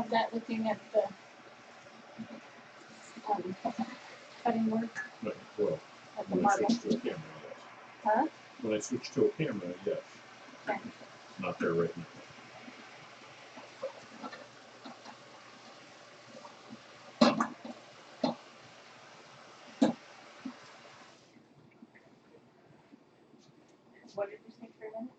have that looking at the cutting board? Well, At the when I marble? switch to a camera, yes. Huh? When I switch to a camera, yes. Okay. Not there right now. What did you say for a minute?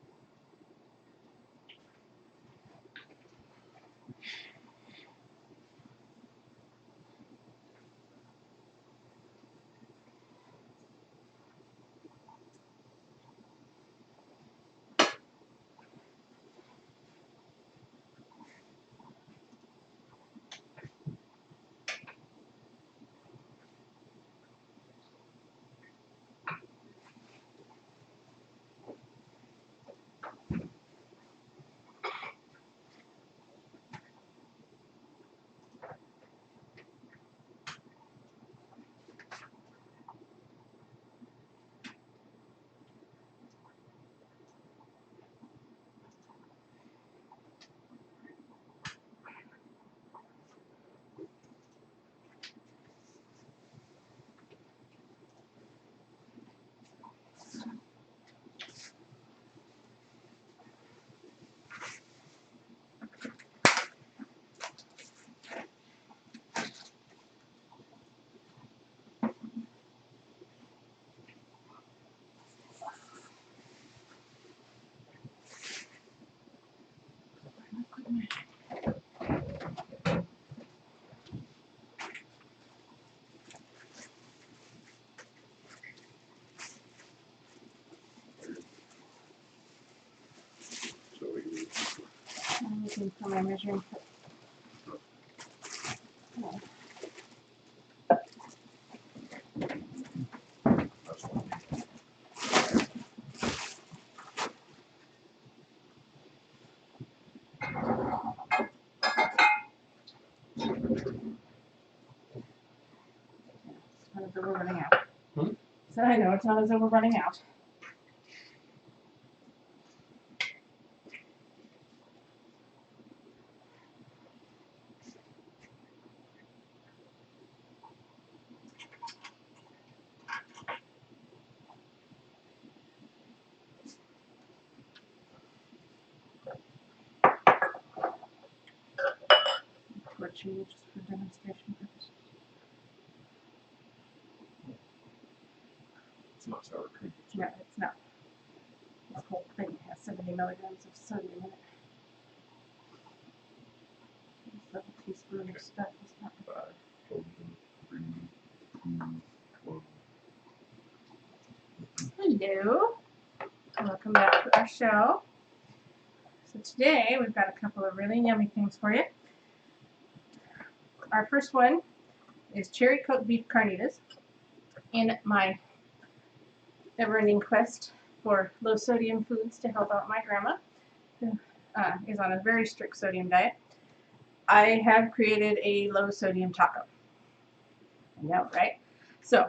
I'm looking for my measuring cup. Oh. It's not as though we're running out. So I know it's not as though we're running out. Torch just for demonstration purposes. It's not sour cream. No, it's not. This whole thing has 70 milligrams of sodium in it. This little teaspoon of stuff is not. 5, 4, 3, 2, 1. Hello. Welcome back to our show. So today we've got a couple of really yummy things for you. Our first one is cherry cooked beef carnitas. In my never-ending quest for low sodium foods to help out my grandma, who is on a very strict sodium diet, I have created a low sodium taco. I know, right? So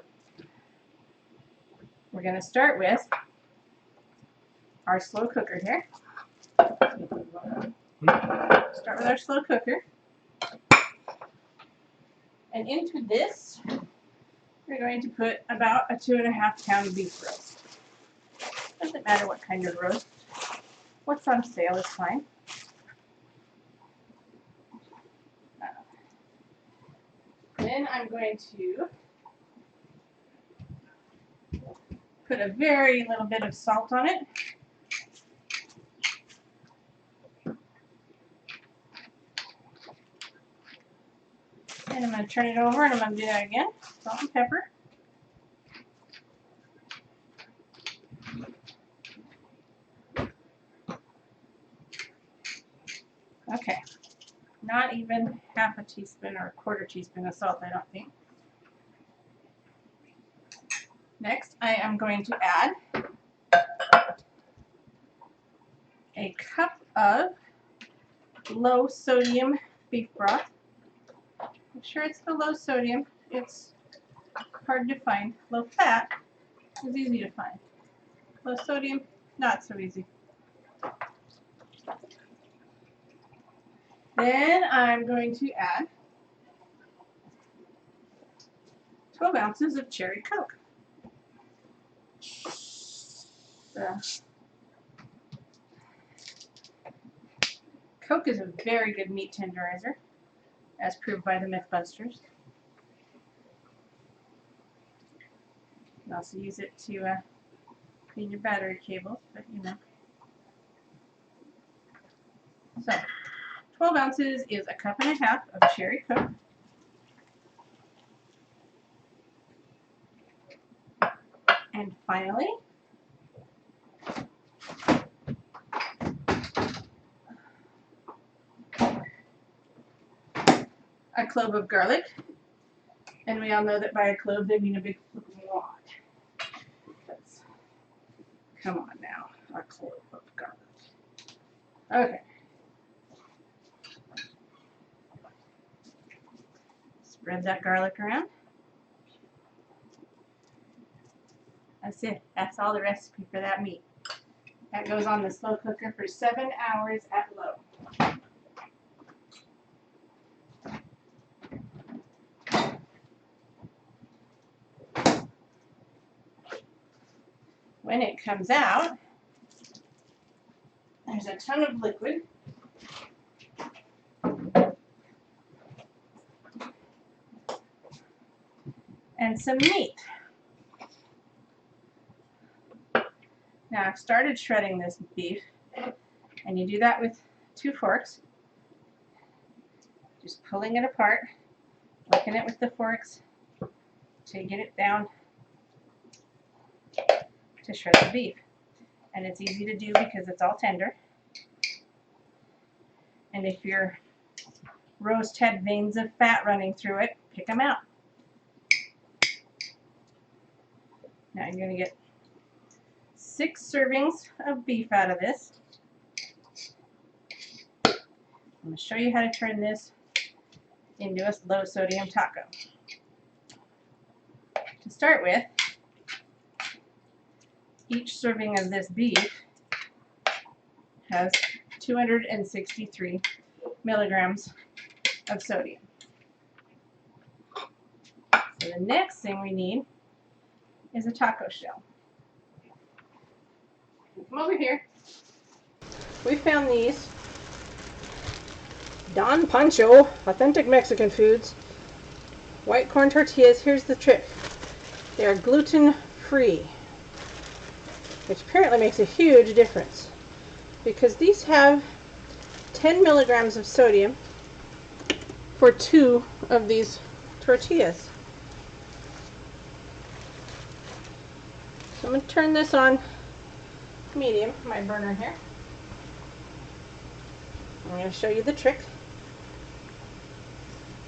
we're going to start with our slow cooker here. Start with our slow cooker. And into this, we're going to put about a 2.5 pound beef roast. Doesn't matter what kind of roast. What's on sale is fine. Then I'm going to put a very little bit of salt on it. And I'm going to turn it over and I'm going to do that again. Salt and pepper. Okay. Not even half a teaspoon or a quarter teaspoon of salt, I don't think. Next, I am going to add a cup of low sodium beef broth. Make sure it's the low sodium. It's hard to find. Low fat is easy to find. Low sodium, not so easy. Then I'm going to add 12 ounces of cherry Coke. Coke is a very good meat tenderizer, as proved by the Mythbusters. You can also use it to clean your battery cables, but you know. So, 12 ounces is a cup and a half of cherry Coke. And finally, a clove of garlic. And we all know that by a clove they mean a big wad. That's, come on now, a clove of garlic. Okay. Spread that garlic around. That's it. That's all the recipe for that meat. That goes on the slow cooker for 7 hours at low. When it comes out, there's a ton of liquid. And some meat. Now I've started shredding this beef, and you do that with 2 forks. Just pulling it apart, working it with the forks till you get it down to shred the beef. And it's easy to do because it's all tender. And if your roast had veins of fat running through it, pick them out. Now you're going to get 6 servings of beef out of this. I'm going to show you how to turn this into a low sodium taco. To start with, each serving of this beef has 263 milligrams of sodium. So the next thing we need is a taco shell. Come over here. We found these Don Pancho Authentic Mexican Foods white corn tortillas. Here's the trick. They are gluten-free, which apparently makes a huge difference because these have 10 milligrams of sodium for 2 of these tortillas. So I'm going to turn this on medium, my burner here. I'm going to show you the trick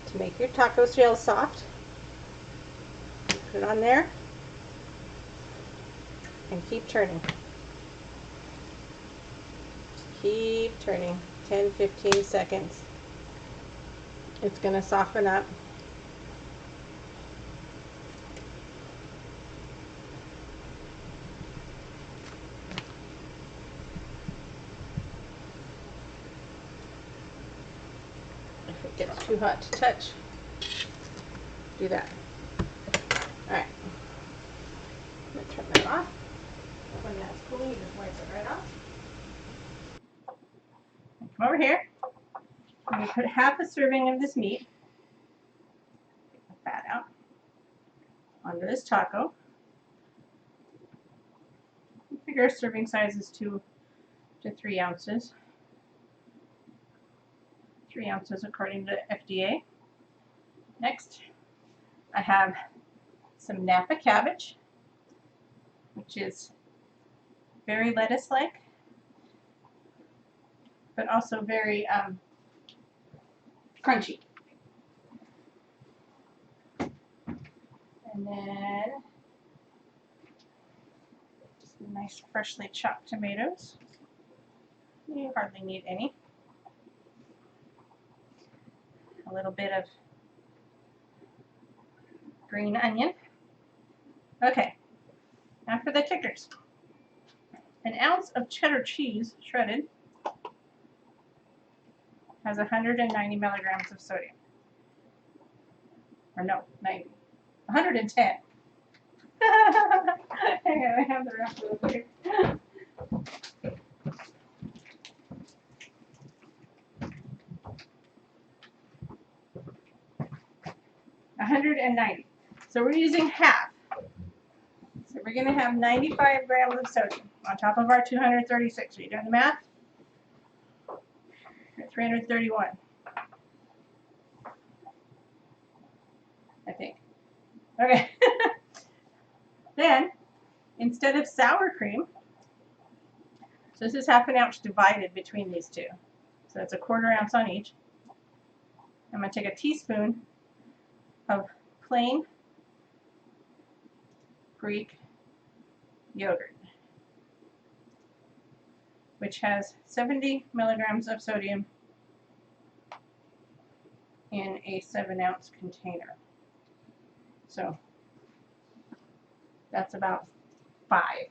to make your taco shell soft. Put it on there and keep turning. Keep turning 10-15 seconds. It's going to soften up. If it gets too hot to touch, do that. Alright. I'm going to turn that off. When that's cool, you just wipe it right off. Come over here. I'm going to put half a serving of this meat, take the fat out, onto this taco. I figure a serving size is 2 to 3 ounces. 3 ounces according to FDA. Next, I have some Napa cabbage, which is very lettuce-like, but also very crunchy. And then some nice freshly chopped tomatoes. You hardly need any. A little bit of green onion. Okay, now for the kickers. 1 ounce of cheddar cheese shredded. has 190 milligrams of sodium. Or no, 90. 110. Hang on, I have the rest real quick. 190. So we're using half. So we're going to have 95 grams of sodium on top of our 236. Are you doing the math? 331. I think. Okay. Then, instead of sour cream, so this is half an ounce divided between these two. So that's a 1/4 ounce on each. I'm going to take a teaspoon of plain Greek yogurt, which has 70 milligrams of sodium in a 7-ounce container. So that's about 5.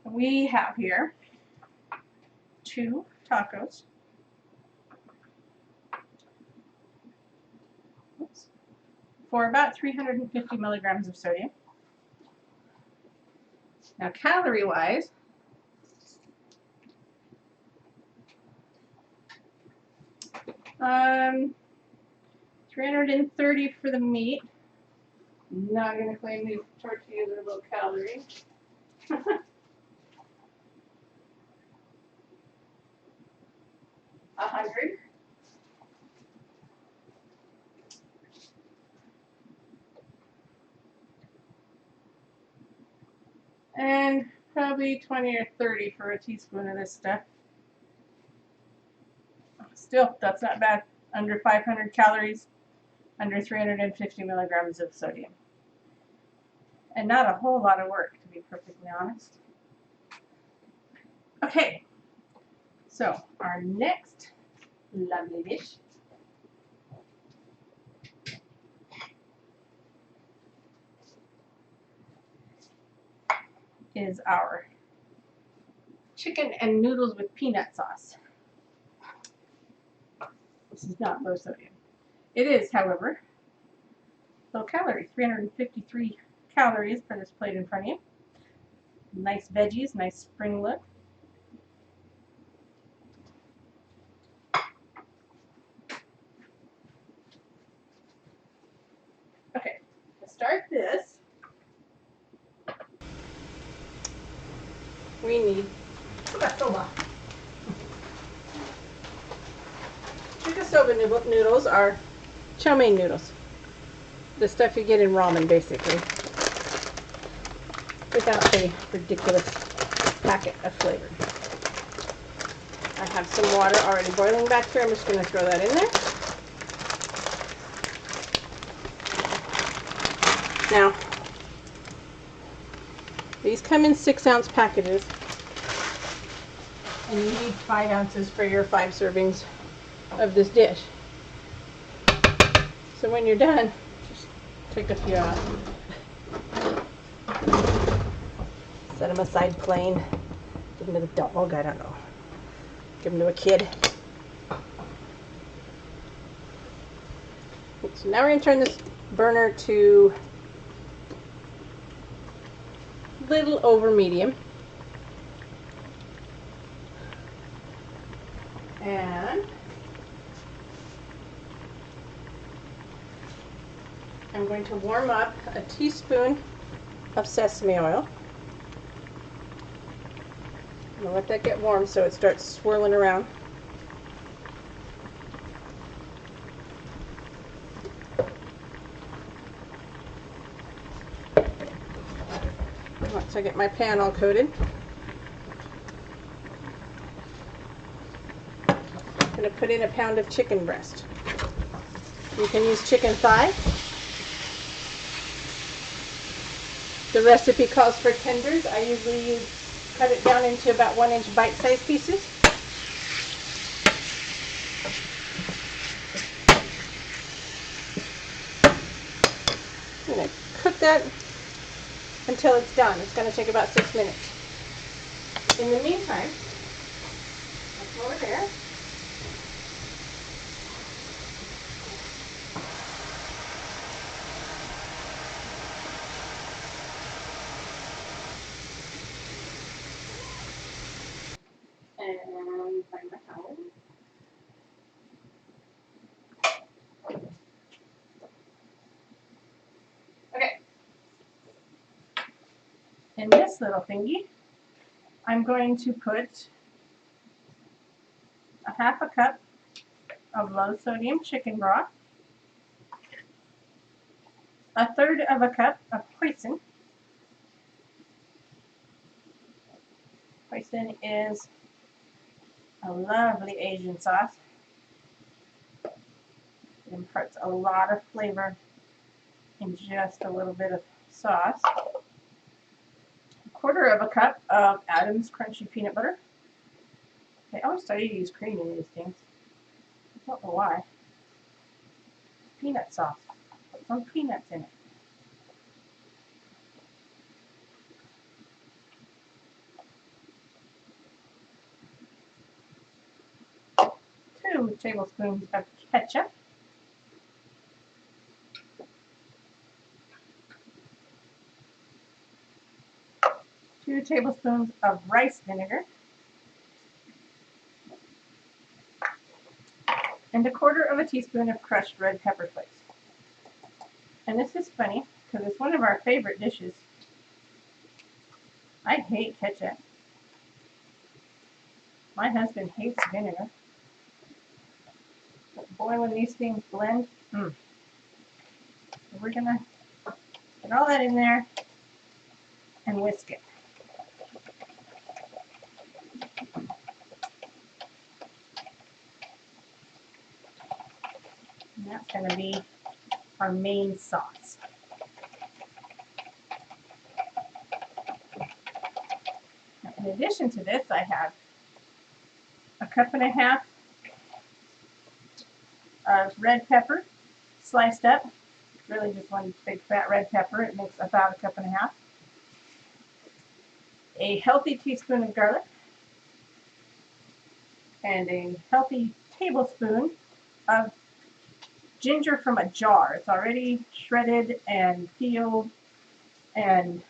We have here 2 tacos. Oops. For about 350 milligrams of sodium. Now, calorie-wise, um, 330 for the meat. Not going to claim these tortillas are low calorie. 100. And probably 20 or 30 for a teaspoon of this stuff. Still, that's not bad. Under 500 calories, under 350 milligrams of sodium. And not a whole lot of work, to be perfectly honest. Okay, so our next lovely dish is our chicken and noodles with peanut sauce. This is not low sodium. It is, however, low calorie, 353 calories for this plate in front of you. Nice veggies, nice spring look. Okay, to start this, we need Chikasoba. Chikasoba noodles are chow mein noodles. The stuff you get in ramen, basically, without the ridiculous packet of flavor. I have some water already boiling back here. I'm just going to throw that in there. Now, these come in 6-ounce packages, and you need 5 ounces for your 5 servings of this dish. So when you're done, just take a few out. Set them aside plain. Give them to the dog, I don't know. Give them to a kid. So now we're going to turn this burner to little over medium. And I'm going to warm up a teaspoon of sesame oil. I'm going to let that get warm so it starts swirling around. Once I get my pan all coated, I'm going to put in a pound of chicken breast. You can use chicken thigh. The recipe calls for tenders. I usually cut it down into about 1-inch bite-sized pieces. I'm going to cook that until it's done. It's going to take about 6 minutes. In the meantime, let's go over there. And find my towel. Okay. In this little thingy, I'm going to put a half a cup of low sodium chicken broth, a third of a cup of hoisin. Hoisin is a lovely Asian sauce. It imparts a lot of flavor in just a little bit of sauce. A quarter of a cup of Adam's Crunchy Peanut Butter. They always tell you to use cream in these things. I don't know why. Peanut sauce. Put some peanuts in it. Two tablespoons of ketchup. Two tablespoons of rice vinegar. And a quarter of a teaspoon of crushed red pepper flakes. And this is funny because it's one of our favorite dishes. I hate ketchup. My husband hates vinegar. But boy, when these things blend, So we're gonna get all that in there and whisk it. And that's gonna be our main sauce. Now, in addition to this, I have a cup and a half of red pepper sliced up. Really just one big fat red pepper. It makes about a cup and a half. A healthy teaspoon of garlic. And a healthy tablespoon of ginger from a jar. It's already shredded and peeled and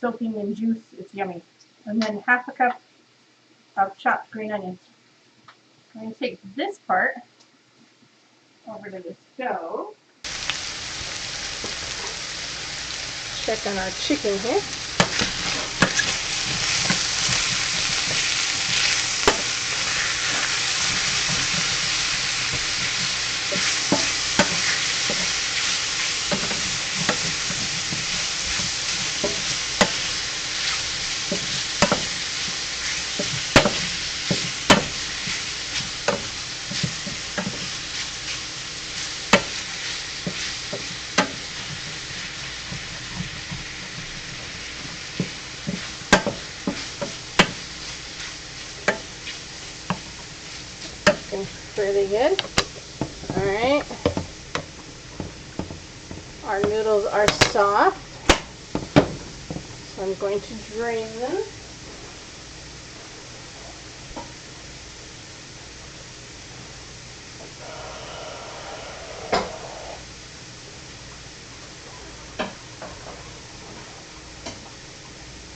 soaking in juice. It's yummy. And then half a cup of chopped green onions. I'm going to take this part over to the stove. Check on our chicken here. Pretty good. Alright. Our noodles are soft. So I'm going to drain them.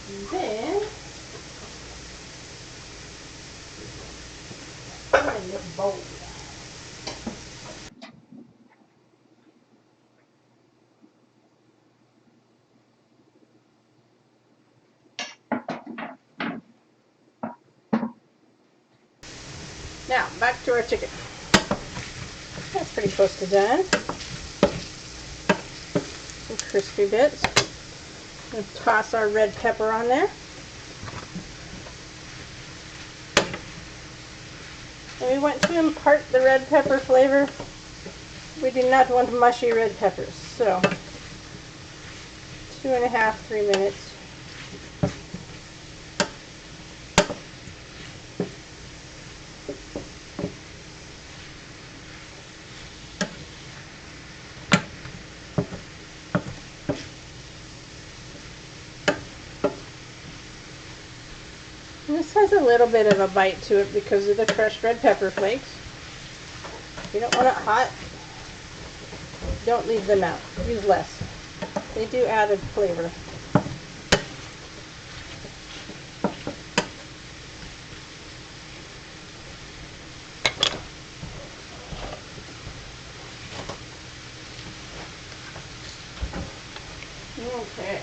And then put in this bowl. Now, back to our chicken. That's pretty close to done. Some crispy bits. We'll toss our red pepper on there. And we want to impart the red pepper flavor. We do not want mushy red peppers. So, 2.5, 3 minutes. This has a little bit of a bite to it because of the crushed red pepper flakes. If you don't want it hot, don't leave them out. Use less. They do add a flavor. Okay.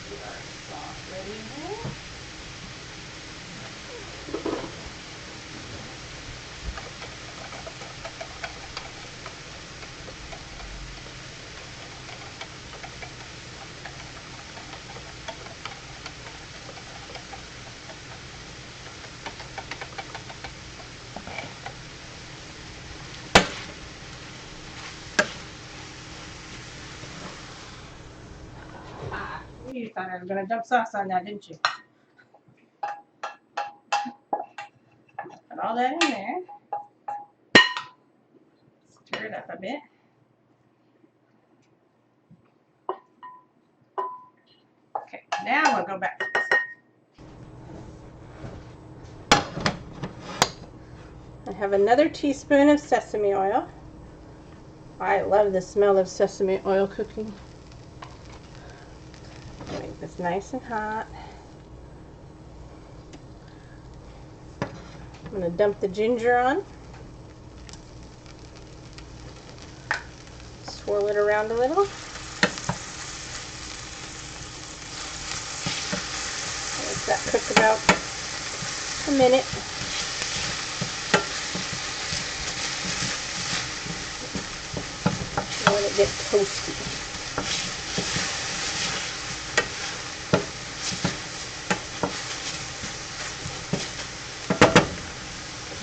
Get our sauce ready here. You thought I was going to dump sauce on that, didn't you? Put all that in there. Stir it up a bit. Okay, now we'll go back to this. I have another teaspoon of sesame oil. I love the smell of sesame oil cooking. Make this nice and hot. I'm going to dump the ginger on. Swirl it around a little. Let that cook about a minute. Let it get toasty.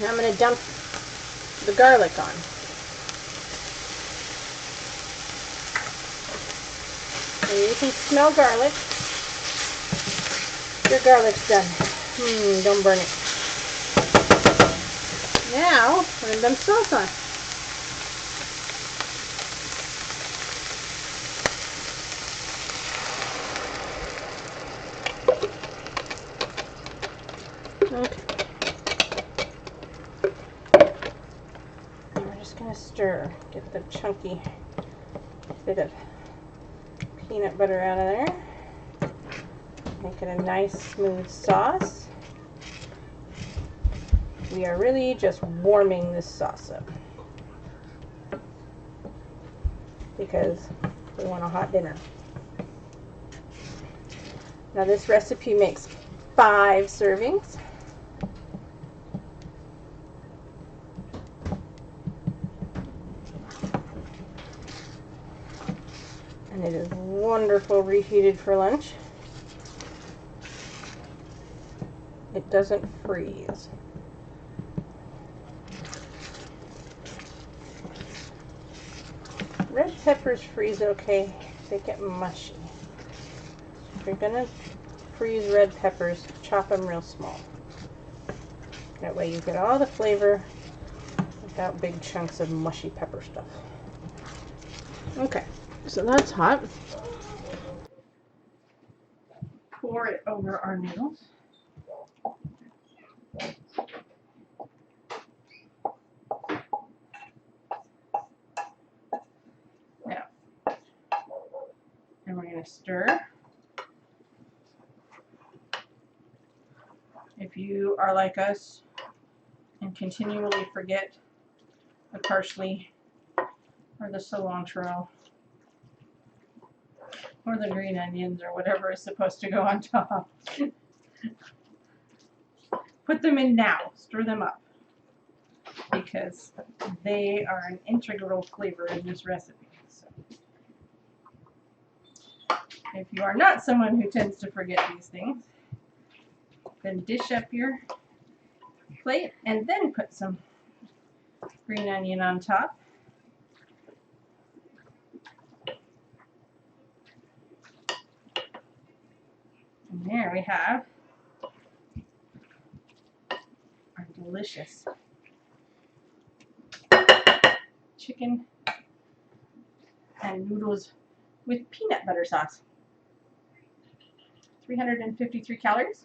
Now I'm going to dump the garlic on. And you can smell garlic. Your garlic's done. Don't burn it. Now, put them sauce on. Okay. And we're just going to stir. Get the chunky bit of peanut butter out of there. Make it a nice smooth sauce. We are really just warming this sauce up because we want a hot dinner. Now this recipe makes 5 servings. And it is wonderful reheated for lunch. It doesn't freeze. Red peppers freeze okay. They get mushy. If you're gonna freeze red peppers, chop them real small. That way you get all the flavor without big chunks of mushy pepper stuff. Okay, so that's hot. Pour it over our noodles. Now, and we're going to stir. If you are like us and continually forget the parsley or the cilantro or the green onions or whatever is supposed to go on top, put them in now. Stir them up because they are an integral flavor in this recipe. So, if you are not someone who tends to forget these things, then dish up your plate and then put some green onion on top. And there we have our delicious chicken and noodles with peanut butter sauce. 353 calories.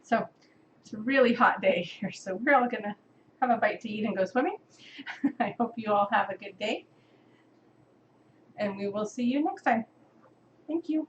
So it's a really hot day here, so we're all gonna have a bite to eat and go swimming. I hope you all have a good day, and we will see you next time. Thank you.